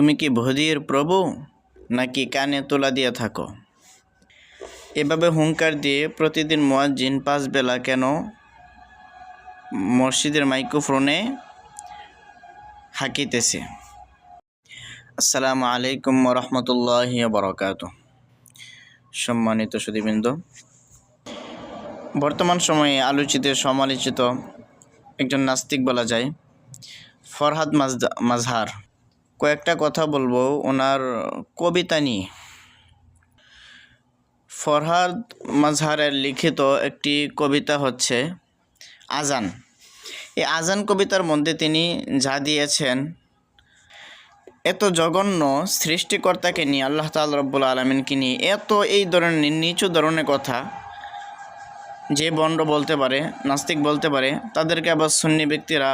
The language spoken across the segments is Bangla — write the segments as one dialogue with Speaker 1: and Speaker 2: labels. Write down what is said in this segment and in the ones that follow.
Speaker 1: তুমি কি ভদির প্রভু নাকি কানে তোলা দিয়ে থাকো? এভাবে হুঙ্কার দিয়ে প্রতিদিন মুয়াজ্জিন 5 বেলা কেন মসজিদের মাইক্রোফোনে হাঁকিতেছে? আসসালামু আলাইকুম ওয়া রাহমাতুল্লাহি ওয়া বারাকাতুহু। সম্মানিত সুধীবৃন্দ, বর্তমান সময়ে আলোচিত সমালোচিত একজন নাস্তিক বলা যায় ফরহাদ মাজহার। কয়েকটা কথা বলবো ওনার কবিতা নিয়ে। ফরহাদ মাজহারের লিখিত একটি কবিতা হচ্ছে আজান। এই আজান কবিতার মধ্যে তিনি যা দিয়েছেন, এত জঘন্য সৃষ্টিকর্তাকে নিয়ে, আল্লাহ তাআলা রব্বুল আলামিনকে নিয়ে এত এই ধরনের নিচু ধরনের কথা যে বন্ড বলতে পারে, নাস্তিক বলতে পারে, তাদেরকে আবার সুন্নি ব্যক্তিরা,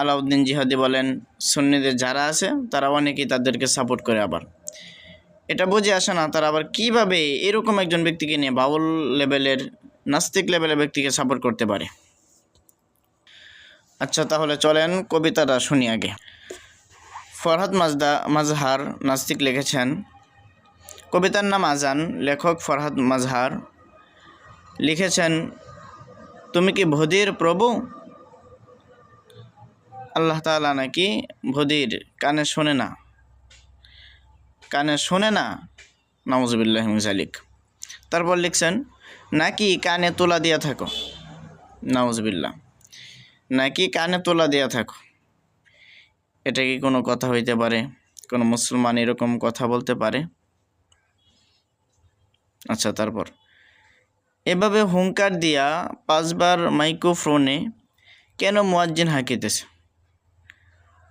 Speaker 1: আলাউদ্দিন জিহাদি বলেন, সুন্নিদের যারা আছে তারা অনেকেই তাদেরকে সাপোর্ট করে। আবার এটা বুঝে আসে না তারা আবার কীভাবে এরকম একজন ব্যক্তিকে নিয়ে বাউল লেভেলের, নাস্তিক লেভেলের ব্যক্তিকে সাপোর্ট করতে পারে। আচ্ছা, তাহলে চলেন কবিতাটা শুনি আগে। ফরহাদ মাজহার নাস্তিক লিখেছেন, কবিতার নাম আজান, লেখক ফরহাদ মাজহার। লিখেছেন, তুমি কি ভদির প্রভু? আল্লাহ তাআলা নাকি ভদির, কানে শোনে না, কানে শোনে না, নাউযুবিল্লাহি মিন যালিক। তারপর লিখছেন, নাকি কানে তোলা দিয়া থাকো, নাউযুবিল্লাহ, নাকি কানে তোলা দিয়া থাকো। এটা কি কোনো কথা হইতে পারে? কোনো মুসলমান এরকম কথা বলতে পারে? আচ্ছা, তারপর এভাবে হুঙ্কার দিয়া 5 বার মাইক্রোফোনে কেন মুয়াজ্জিন হাঁকিতেছে?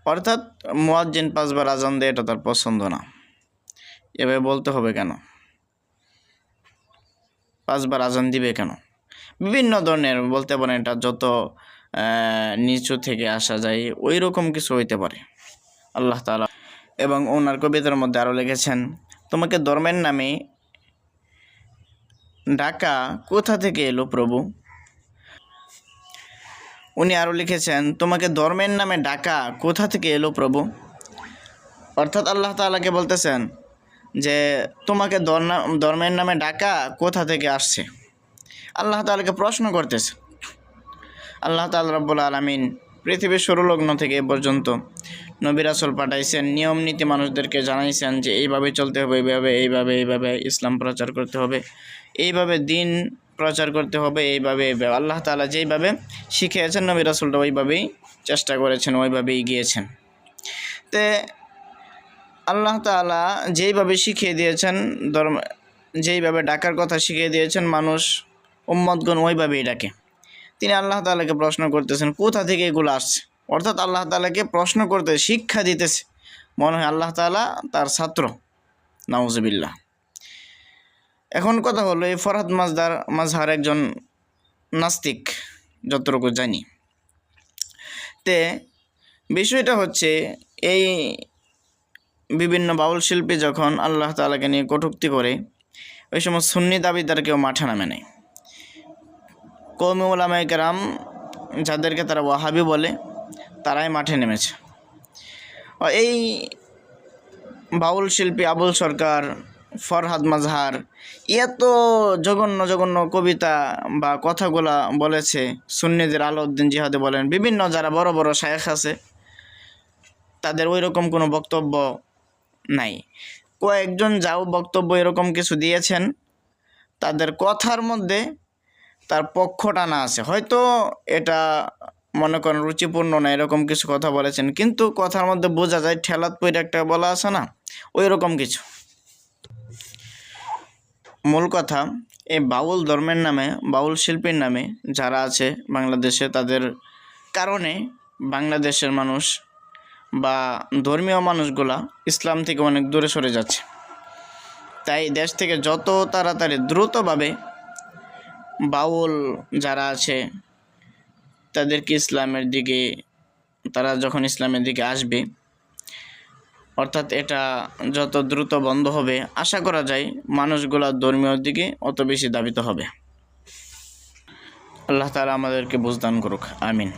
Speaker 1: অর্থাৎ মুয়াজ্জিন 5 বার আজান দেয়, এটা তার পছন্দ না। এভাবে বলতে হবে কেন? 5 বার আজান দিবে কেন? বিভিন্ন ধরনের বলতে পারেন, এটা যত নিচু থেকে আসা যায় ওই রকম কিছু হইতে পারে আল্লাহ তাআলা। এবং ওনার কবিতার মধ্যে আরও লিখেছেন, তোমাকে ধর্মের নামে ডাকা কোথা থেকে এলো প্রভু? উনি আরও লিখেছেন, তোমাকে ধর্মের নামে ডাকা কোথা থেকে এলো প্রভু? অর্থাৎ আল্লাহ তাআলাকে বলতেছেন যে তোমাকে ধর্মের নামে ডাকা কোথা থেকে আসছে? আল্লাহ তাআলাকে প্রশ্ন করতেছে। আল্লাহ তাআলা রব্বুল আলামিন পৃথিবীর শুরুলগ্ন থেকে এ পর্যন্ত নবী রাসূল পাঠাইছেন, নিয়ম নীতি মানুষদেরকে জানাইছেন যে এইভাবে চলতে হবে, এইভাবে ইসলাম প্রচার করতে হবে, এইভাবে দিন প্রচার করতে হবে, এইভাবে আল্লাহ তাআলা যেইভাবে শিখিয়েছেন নবী রাসূলটা ওইভাবেই চেষ্টা করেছেন, ওইভাবেই গিয়েছেন। তে আল্লাহ তাআলা যেইভাবে শিখিয়ে দিয়েছেন, যেইভাবে ডাকার কথা শিখিয়ে দিয়েছেন, মানুষ উম্মতগণ ওইভাবেই ডাকে। তিনি আল্লাহ তাআলাকে প্রশ্ন করতেছেন কোথা থেকে এগুলো আসছে। অর্থাৎ আল্লাহ তাআলাকে প্রশ্ন করতে, শিক্ষা দিতেছে। মনে হয় আল্লাহ তাআলা তার ছাত্র, নাউযুবিল্লাহ। এখন কথা হলো, এই ফরহাদ মাজহার একজন নাস্তিক যতটুকু জানি। তে বিষয়টা হচ্ছে, এই বিভিন্ন বাউল শিল্পী যখন আল্লাহ তাআলাকে নিয়ে কটূক্তি করে, ওই সময় সুন্নি দাবিদার কেউ মাঠে নামে নেয়। কওমি উলামায়ে কেরাম, যাদেরকে তারা ওয়াহাবি বলে, তারাই মাঠে নেমেছে। এই বাউল শিল্পী আবুল সরকার, ফরহাদ মাজহার এত জঘন্য কবিতা বা কথাগুলা বলেছে। সুন্নিদের আলাউদ্দিন জিহাদি বলেন, বিভিন্ন যারা বড় বড় শায়েখ আছে, তাদের ওই রকম কোনো বক্তব্য নাই। কয়েকজন যাও বক্তব্য এরকম কিছু দিয়েছেন, তাদের কথার মধ্যে তার পক্ষ টানা আছে। হয়তো এটা মনে করেন রুচিপূর্ণ না, এরকম কিছু কথা বলেছেন, কিন্তু কথার মধ্যে বোঝা যায় ঠেলাত পইরা একটা বলা আছে না, ওই রকম কিছু। মূল কথা, এই বাউল ধর্মের নামে, বাউল শিল্পীর নামে যারা আছে বাংলাদেশে, তাদের কারণে বাংলাদেশের মানুষ বা ধর্মীয় মানুষগুলা ইসলাম থেকে অনেক দূরে সরে যাচ্ছে। তাই দেশ থেকে যত তাড়াতাড়ি দ্রুতভাবে বাউল যারা আছে তাদেরকে ইসলামের দিকে, তারা যখন ইসলামের দিকে আসবে, অর্থাৎ এটা যত দ্রুত বন্ধ হবে, আশা করা যায় মানুষগুলা ধর্মীয় দিকে অত বেশি ধাবিত হবে। আল্লাহ তাআলা আমাদেরকে বুঝদান করুক, আমিন।